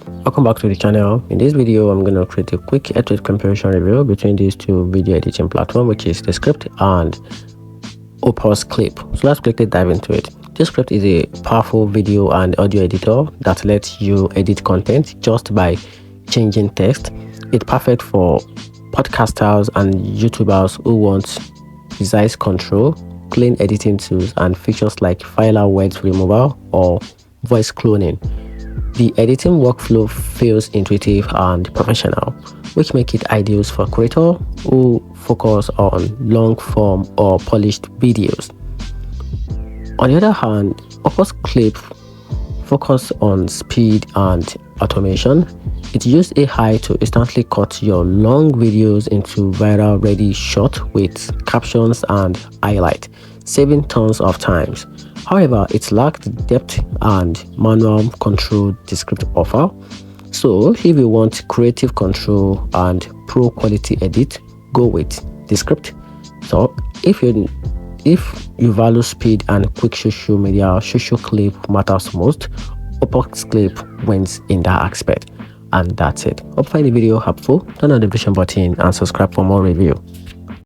Welcome back to the channel. In this video, I'm going to create a quick edit comparison review between these two video editing platforms, which is Descript and Opus Clip. So let's quickly dive into it. Descript is a powerful video and audio editor that lets you edit content just by changing text. It's perfect for podcasters and YouTubers who want precise control, clean editing tools, and features like filler words removal or voice cloning. The editing workflow feels intuitive and professional, which makes it ideal for creators who focus on long-form or polished videos. On the other hand, Opus Clip focuses on speed and automation. It uses AI to instantly cut your long videos into viral-ready shots with captions and highlights, saving tons of time. However, it lacks the depth and manual control Descript offer. So, if you want creative control and pro quality edit, go with Descript. So, if you value speed and quick social clip matters most, Opus Clip wins in that aspect. And that's it. Hope you find the video helpful. Turn on the notification button and subscribe for more review.